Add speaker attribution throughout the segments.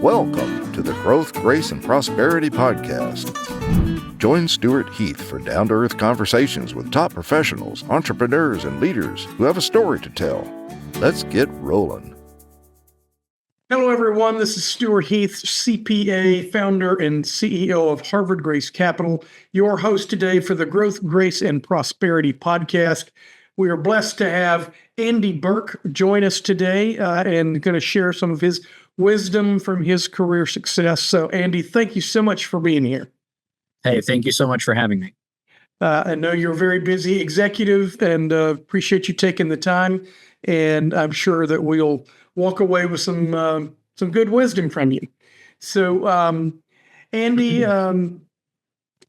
Speaker 1: Welcome to the Growth, Grace, and Prosperity Podcast. Join Stewart Heath for down-to-earth conversations with top professionals, entrepreneurs, and leaders who have a story to tell. Let's get rolling.
Speaker 2: Hello, everyone. This is Stewart Heath, CPA, founder and CEO of Harvard Grace Capital, your host today for the Growth, Grace, and Prosperity Podcast. We are blessed to have Andy Burke join us today and going to share some of his wisdom from his career success. So, Andy, thank you so much for being here.
Speaker 3: Hey, thank you so much for having me.
Speaker 2: I know you're a very busy executive and appreciate you taking the time. And I'm sure that we'll walk away with some good wisdom from you. So, Andy,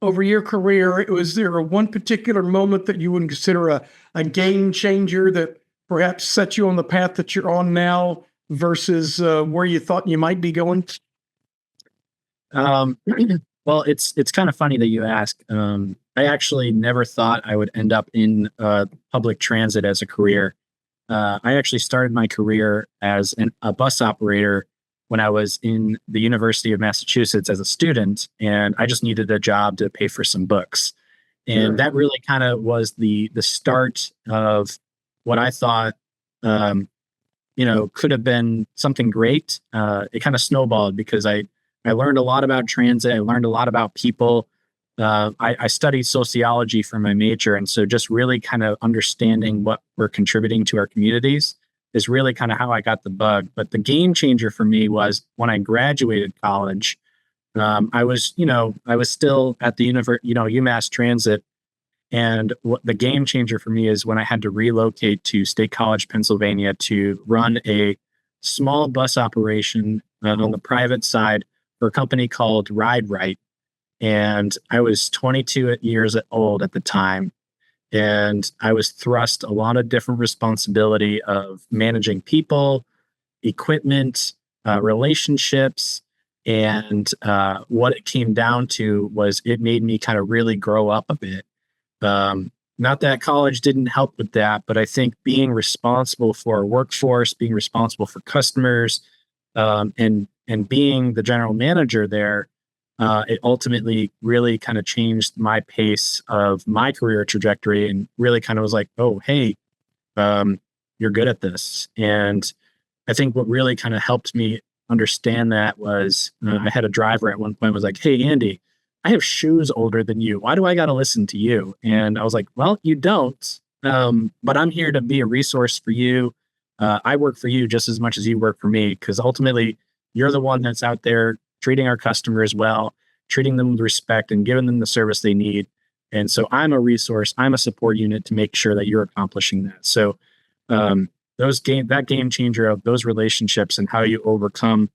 Speaker 2: over your career, was there one particular moment that you would consider a game changer that perhaps set you on the path that you're on now versus where you thought you might be going?
Speaker 3: Well, it's kind of funny that you ask. I actually never thought I would end up in public transit as a career. I actually started my career as a bus operator when I was in the University of Massachusetts as a student, and I just needed a job to pay for some books. And that really kind of was the start of what I thought, could have been something great. It kind of snowballed because I learned a lot about transit. I learned a lot about people. I studied sociology for my major. And so just really kind of understanding what we're contributing to our communities is really kind of how I got the bug. But the game changer for me was when I graduated college. I was still at the UMass Transit. And what the game changer for me is when I had to relocate to State College, Pennsylvania to run a small bus operation on the private side for a company called Ride Right. And I was 22 years old at the time. And I was thrust a lot of different responsibility of managing people, equipment, relationships. And what it came down to was it made me kind of really grow up a bit. Not that college didn't help with that, but I think being responsible for a workforce, being responsible for customers, and being the general manager there, it ultimately really kind of changed my pace of my career trajectory and really kind of was like, oh, hey, you're good at this. And I think what really kind of helped me understand that was I had a driver at one point was like, hey, Andy, I have shoes older than you. Why do I got to listen to you? And I was like, well, you don't, but I'm here to be a resource for you. I work for you just as much as you work for me, because ultimately you're the one that's out there treating our customers well, treating them with respect and giving them the service they need. And so I'm a resource, I'm a support unit to make sure that you're accomplishing that. So that game changer of those relationships and how you overcome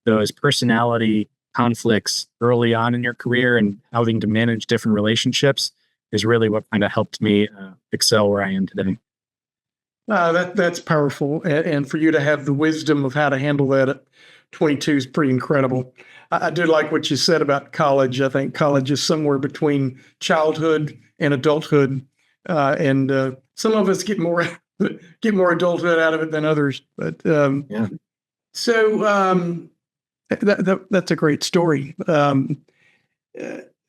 Speaker 3: those personality conflicts early on in your career and having to manage different relationships is really what kind of helped me excel where I am today.
Speaker 2: That's powerful. And for you to have the wisdom of how to handle that at 22 is pretty incredible. I do like what you said about college. I think college is somewhere between childhood and adulthood. And some of us get more adulthood out of it than others. But So that's a great story. But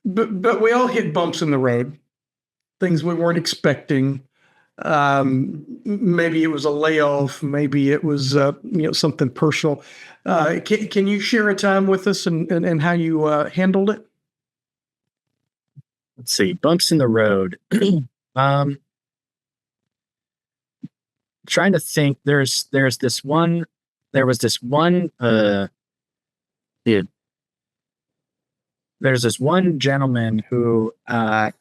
Speaker 2: we all hit bumps in the road, things we weren't expecting. Maybe it was a layoff, maybe it was something personal. Can you share a time with us and how you handled it?
Speaker 3: Let's see, bumps in the road. Trying to think. There was this one gentleman who kind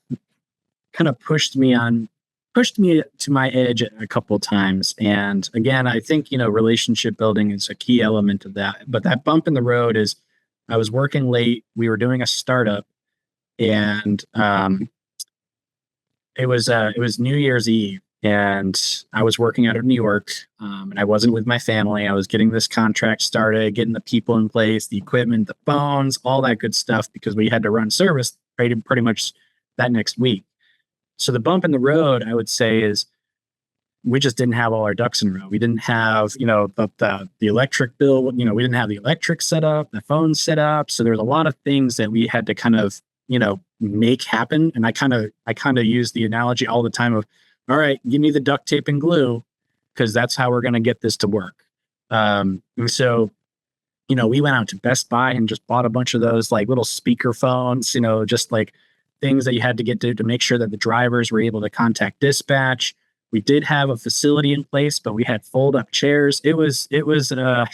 Speaker 3: of pushed me to my edge a couple of times. And again, I think, relationship building is a key element of that. But that bump in the road is I was working late. We were doing a startup and it was New Year's Eve and I was working out of New York and I wasn't with my family. I was getting this contract started, getting the people in place, the equipment, the phones, all that good stuff, because we had to run service pretty much that next week. So the bump in the road, I would say, is we just didn't have all our ducks in a row. We didn't have, the electric bill, we didn't have the electric set up, the phone set up. So there's a lot of things that we had to kind of, make happen. And I kind of use the analogy all the time of, all right, give me the duct tape and glue, because that's how we're going to get this to work. And so, we went out to Best Buy and just bought a bunch of those like little speaker phones, just like things that you had to get to make sure that the drivers were able to contact dispatch. We did have a facility in place, but we had fold up chairs. It was that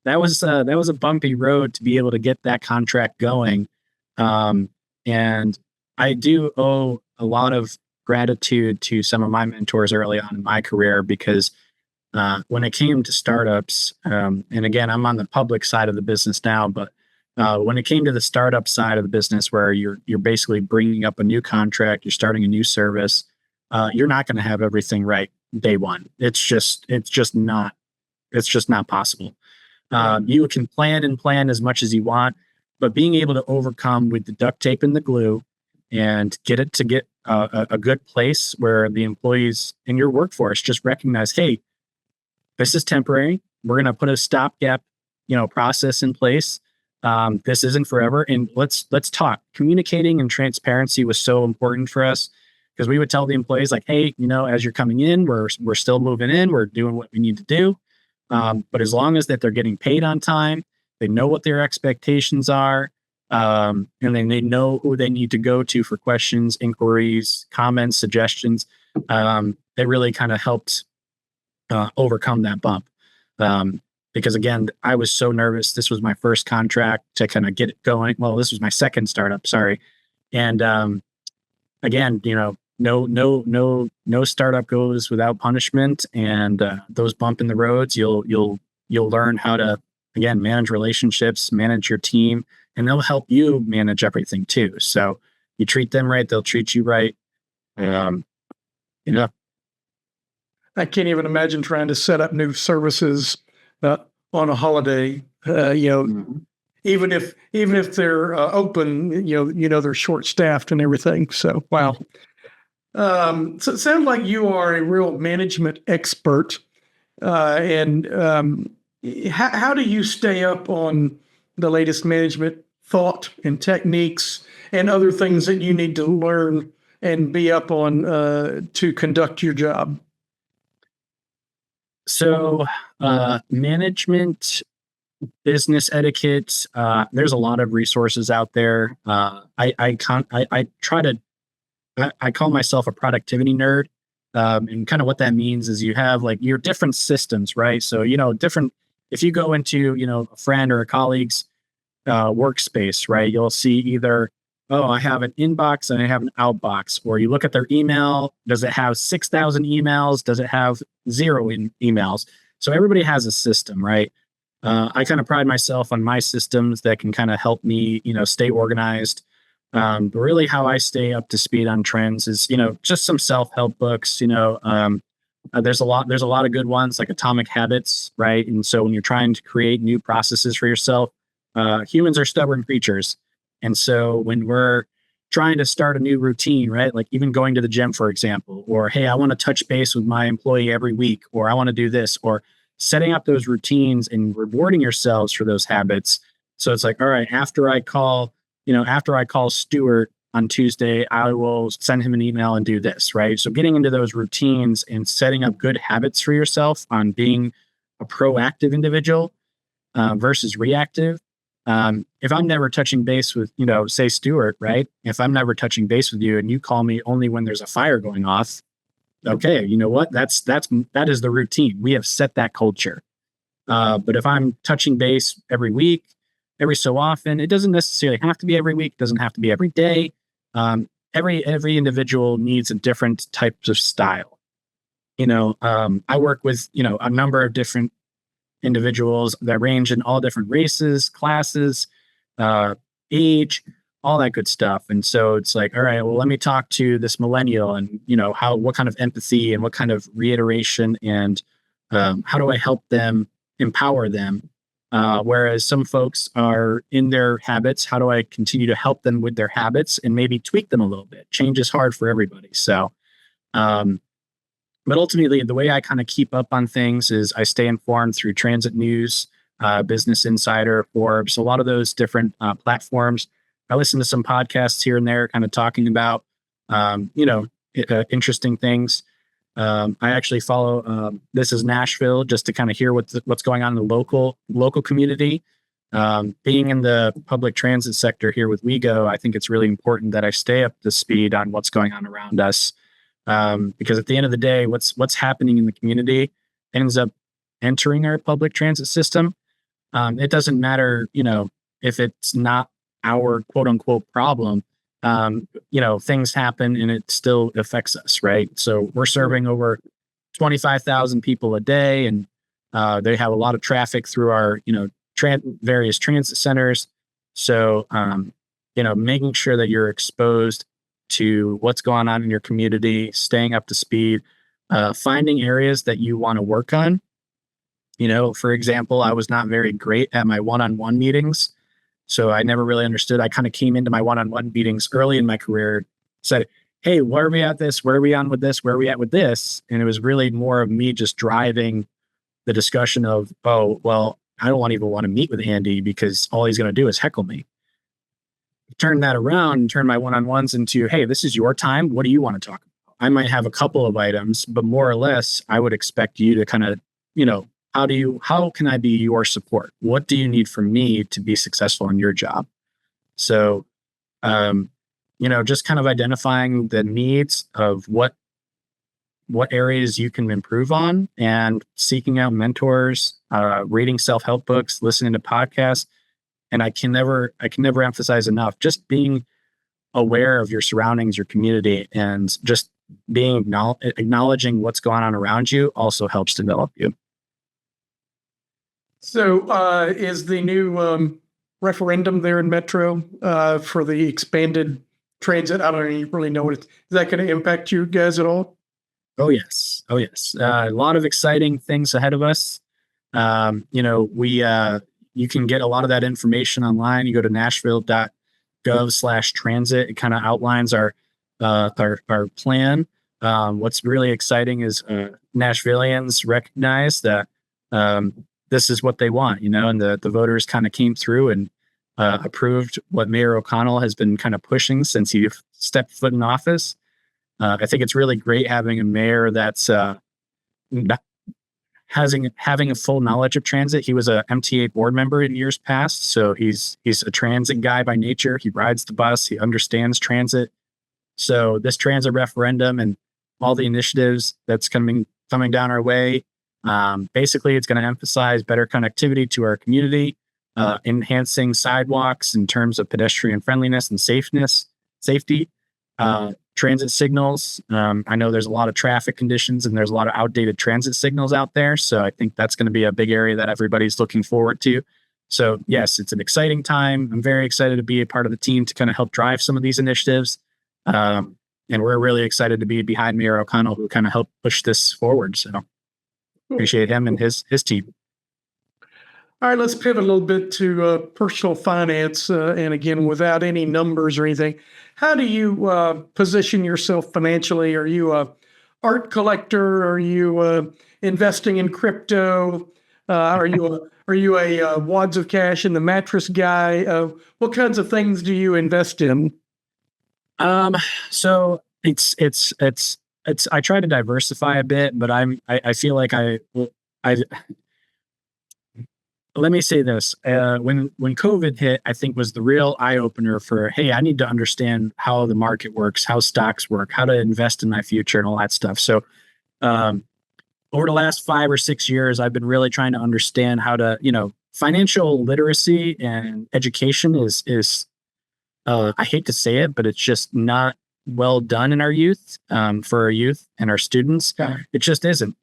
Speaker 3: was a bumpy road to be able to get that contract going. And I do owe a lot of gratitude to some of my mentors early on in my career, because when it came to startups, and again, I'm on the public side of the business now, but when it came to the startup side of the business, where you're basically bringing up a new contract, you're starting a new service, you're not going to have everything right day one. It's just not possible. You can plan as much as you want, but being able to overcome with the duct tape and the glue and get a good place where the employees in your workforce just recognize, hey, this is temporary. We're going to put a stopgap, process in place. This isn't forever. And let's talk. Communicating and transparency was so important for us, because we would tell the employees like, hey, as you're coming in, we're still moving in, we're doing what we need to do. But as long as that they're getting paid on time, they know what their expectations are, and then they know who they need to go to for questions, inquiries, comments, suggestions. It really kind of helped overcome that bump. Because again, I was so nervous. This was my first contract to kind of get it going. Well, this was my second startup, sorry. And again, no startup goes without punishment. And those bump in the roads, you'll learn how to, again, manage relationships, manage your team, and they'll help you manage everything too. So you treat them right, they'll treat you right.
Speaker 2: I can't even imagine trying to set up new services on a holiday.
Speaker 3: Mm-hmm.
Speaker 2: Even if they're open, they're short staffed and everything. So wow. So it sounds like you are a real management expert. And how do you stay up on the latest management thought and techniques and other things that you need to learn and be up on to conduct your job?
Speaker 3: So management, business etiquette, there's a lot of resources out there. I call myself a productivity nerd. And kind of what that means is you have like your different systems, right? So, if you go into, a friend or a colleague's workspace, right, you'll see either, oh, I have an inbox and I have an outbox, or you look at their email. Does it have 6,000 emails? Does it have 0 emails? So everybody has a system, right? I kind of pride myself on my systems that can kind of help me, stay organized. But really how I stay up to speed on trends is, just some self-help books, there's a lot of good ones like Atomic Habits, right? And so when you're trying to create new processes for yourself, humans are stubborn creatures. And so when we're trying to start a new routine, right? Like even going to the gym, for example, or, hey, I want to touch base with my employee every week, or I want to do this, or setting up those routines and rewarding yourselves for those habits. So it's like, all right, after I call Stewart on Tuesday, I will send him an email and do this, right? So getting into those routines and setting up good habits for yourself on being a proactive individual versus reactive. If I'm never touching base with, say Stewart, right? If I'm never touching base with you and you call me only when there's a fire going off, okay, you know what? That is the routine. We have set that culture. But if I'm touching base every week, every so often, it doesn't necessarily have to be every week, doesn't have to be every day. Every individual needs a different type of style. I work with, a number of different individuals that range in all different races, classes, age, all that good stuff. And so it's like, all right, well, let me talk to this millennial and, what kind of empathy and what kind of reiteration and how do I help them, empower them? Whereas some folks are in their habits, how do I continue to help them with their habits and maybe tweak them a little bit? Change is hard for everybody. So But ultimately, the way I kind of keep up on things is I stay informed through transit news, Business Insider, Forbes, a lot of those different platforms. I listen to some podcasts here and there, kind of talking about, interesting things. I actually follow This is Nashville just to kind of hear what's going on in the local community. Being in the public transit sector here with WeGo, I think it's really important that I stay up to speed on what's going on around us. Because at the end of the day, what's happening in the community ends up entering our public transit system. It doesn't matter, if it's not our quote unquote problem. Things happen and it still affects us, right? So we're serving over 25,000 people a day, and they have a lot of traffic through our, various transit centers. So, making sure that you're exposed to what's going on in your community, staying up to speed, finding areas that you want to work on. For example, I was not very great at my one-on-one meetings. So I never really understood. I kind of came into my one-on-one meetings early in my career, said, hey, where are we at this? Where are we on with this? Where are we at with this? And it was really more of me just driving the discussion of, oh, well, I don't even want to meet with Andy because all he's going to do is heckle me. Turn that around and turn my one-on-ones into, hey, this is your time. What do you want to talk about? I might have a couple of items, but more or less, I would expect you to kind of, how can I be your support? What do you need from me to be successful in your job? So, just kind of identifying the needs of what areas you can improve on, and seeking out mentors, reading self-help books, listening to podcasts. And I can never emphasize enough, just being aware of your surroundings, your community, and just acknowledging what's going on around you also helps develop you.
Speaker 2: So is the new referendum there in Metro for the expanded transit, I don't even really know what is that going to impact you guys at all?
Speaker 3: Oh, yes. A lot of exciting things ahead of us. You can get a lot of that information online. You go to nashville.gov/transit. It kind of outlines our plan. What's really exciting is Nashvillians recognize that this is what they want, and the voters kind of came through and approved what Mayor O'Connell has been kind of pushing since he stepped foot in office. I think it's really great having a mayor that's having a full knowledge of transit. He was a MTA board member in years past, so he's a transit guy by nature. He rides the bus. He understands transit. So this transit referendum and all the initiatives that's coming down our way, basically, it's going to emphasize better connectivity to our community, enhancing sidewalks in terms of pedestrian friendliness and safety. Transit signals. I know there's a lot of traffic conditions and there's a lot of outdated transit signals out there. So I think that's going to be a big area that everybody's looking forward to. So yes, it's an exciting time. I'm very excited to be a part of the team to kind of help drive some of these initiatives. And we're really excited to be behind Mayor O'Connell, who kind of helped push this forward. So appreciate him and his team.
Speaker 2: All right, let's pivot a little bit to personal finance. And again, without any numbers or anything, how do you position yourself financially? Are you a art collector? Are you investing in crypto? Are you a wads of cash in the mattress guy? What kinds of things do you invest in?
Speaker 3: So it's I try to diversify a bit, but I feel like I let me say this. When COVID hit, I think was the real eye opener for, hey, I need to understand how the market works, how stocks work, how to invest in my future and all that stuff. So over the last 5 or 6 years, I've been really trying to understand how to, financial literacy and education is I hate to say it, but it's just not well done in our youth, for our youth and our students.
Speaker 2: Yeah.
Speaker 3: It just isn't,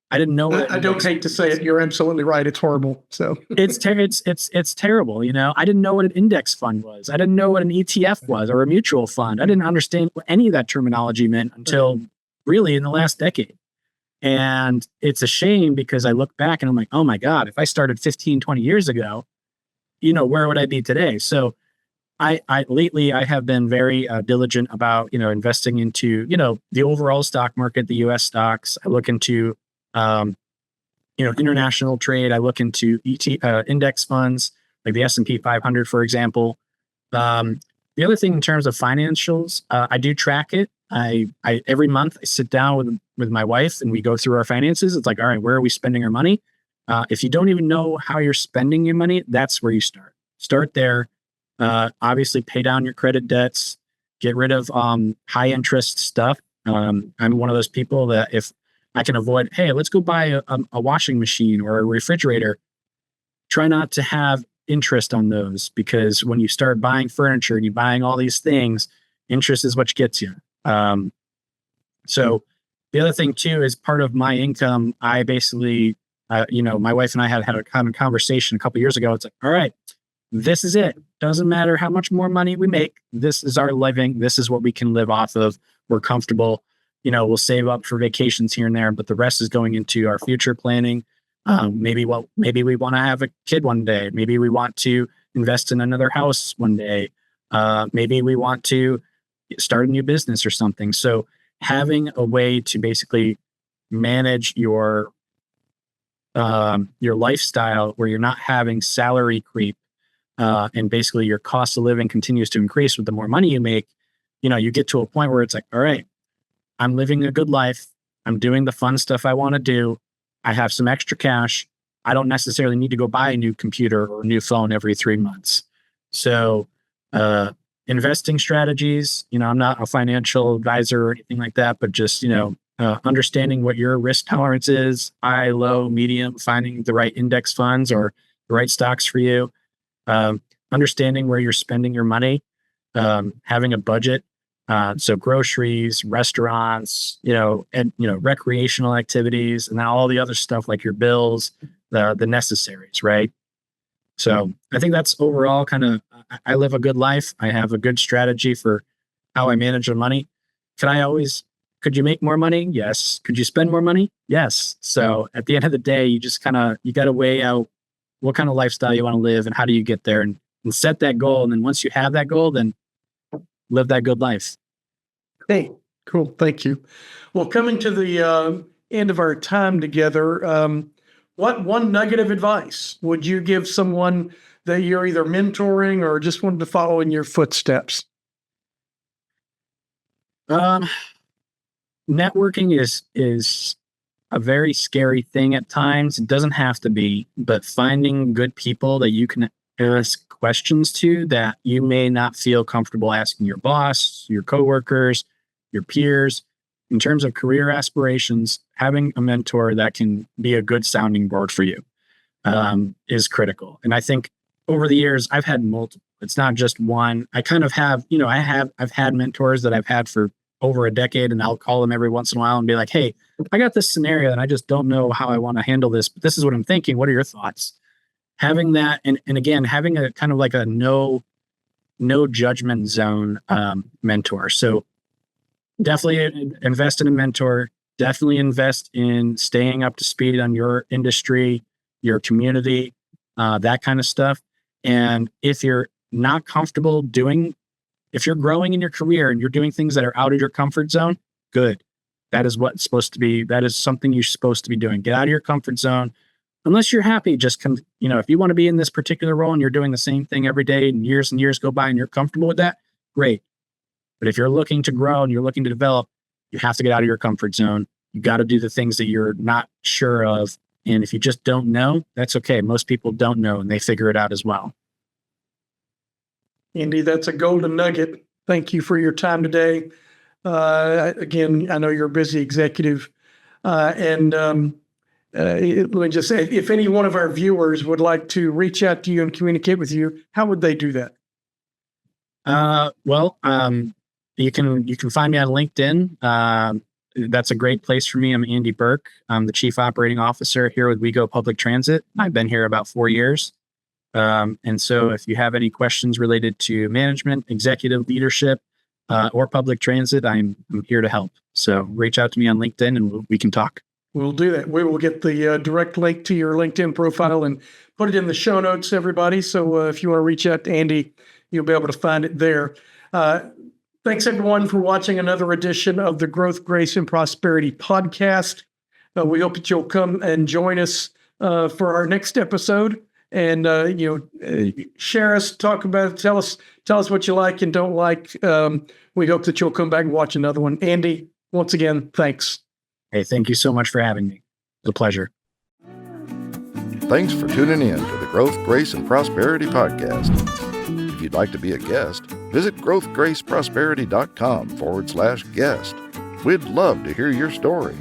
Speaker 3: I didn't know.
Speaker 2: I don't hate to say it. You're absolutely right. It's horrible. So
Speaker 3: it's terrible. I didn't know what an index fund was. I didn't know what an ETF was or a mutual fund. I didn't understand what any of that terminology meant until really in the last decade. And it's a shame because I look back and I'm like, oh my God, if I started 15, 20 years ago, where would I be today? So Lately I have been very diligent about, investing into, the overall stock market, the US stocks. I look into, international trade. I look into index funds like the S&P 500, for example. The other thing in terms of financials, I do track it. I every month I sit down with my wife and we go through our finances. It's like, all right, where are we spending our money? If you don't even know how you're spending your money, that's where you start. Start there. Obviously, pay down your credit debts. Get rid of high interest stuff. I'm one of those people that if I can avoid, hey, let's go buy a washing machine or a refrigerator. Try not to have interest on those, because when you start buying furniture and you're buying all these things, interest is what gets you. So the other thing too is part of my income. I basically, my wife and I had a common conversation a couple of years ago. It's like, all right, this is it. Doesn't matter how much more money we make. This is our living. This is what we can live off of. We're comfortable. We'll save up for vacations here and there, but the rest is going into our future planning. Maybe we want to have a kid one day. Maybe we want to invest in another house one day. Maybe we want to start a new business or something. So having a way to basically manage your lifestyle where you're not having salary creep, and basically your cost of living continues to increase with the more money you make, you get to a point where it's like, all right, I'm living a good life. I'm doing the fun stuff I want to do. I have some extra cash. I don't necessarily need to go buy a new computer or a new phone every 3 months. So, investing strategies, I'm not a financial advisor or anything like that, but just, understanding what your risk tolerance is, high, low, medium, finding the right index funds or the right stocks for you, understanding where you're spending your money, having a budget. So groceries, restaurants, and, recreational activities, and then all the other stuff like your bills, the necessaries, right? So I think that's overall kind of, I live a good life. I have a good strategy for how I manage my money. Could you make more money? Yes. Could you spend more money? Yes. So at the end of the day, you just you got to weigh out what kind of lifestyle you want to live and how do you get there, and set that goal. And then once you have that goal, then live that good life.
Speaker 2: Hey, cool. Thank you. Well, coming to the end of our time together, what one nugget of advice would you give someone that you're either mentoring or just wanted to follow in your footsteps?
Speaker 3: Networking is a very scary thing at times. It doesn't have to be, but finding good people that you can ask questions to that you may not feel comfortable asking your boss, your coworkers, your peers. In terms of career aspirations, having a mentor that can be a good sounding board for you is critical. And I think over the years, I've had multiple. It's not just one. I kind of have, I've had mentors that I've had for over a decade, and I'll call them every once in a while and be like, hey, I got this scenario and I just don't know how I want to handle this, but this is what I'm thinking. What are your thoughts? Having that, and again, having a kind of like a no judgment zone mentor. So definitely invest in a mentor. Definitely invest in staying up to speed on your industry, your community, that kind of stuff. And if you're not comfortable if you're growing in your career and you're doing things that are out of your comfort zone, good. That is what's supposed to be. That is something you're supposed to be doing. Get out of your comfort zone. Unless you're happy, just if you want to be in this particular role and you're doing the same thing every day and years go by and you're comfortable with that, great. But if you're looking to grow and you're looking to develop, you have to get out of your comfort zone. You got to do the things that you're not sure of. And if you just don't know, that's okay. Most people don't know and they figure it out as well.
Speaker 2: Andy, that's a golden nugget. Thank you for your time today. Again, I know you're a busy executive. Let me just say, if any one of our viewers would like to reach out to you and communicate with you, how would they do that?
Speaker 3: You can find me on LinkedIn. That's a great place for me. I'm Andy Burke. I'm the Chief Operating Officer here with WeGo Public Transit. I've been here about 4 years. And so if you have any questions related to management, executive leadership, or public transit, I'm here to help. So reach out to me on LinkedIn and we can talk.
Speaker 2: We'll do that. We will get the direct link to your LinkedIn profile and put it in the show notes, everybody. So if you want to reach out to Andy, you'll be able to find it there. Thanks, everyone, for watching another edition of the Growth, Grace, and Prosperity podcast. We hope that you'll come and join us for our next episode, and share us, talk about it, tell us what you like and don't like. We hope that you'll come back and watch another one. Andy, once again, thanks.
Speaker 3: Hey, thank you so much for having me. It was a pleasure.
Speaker 1: Thanks for tuning in to the Growth, Grace, and Prosperity podcast. If you'd like to be a guest, visit growthgraceprosperity.com/guest. We'd love to hear your story.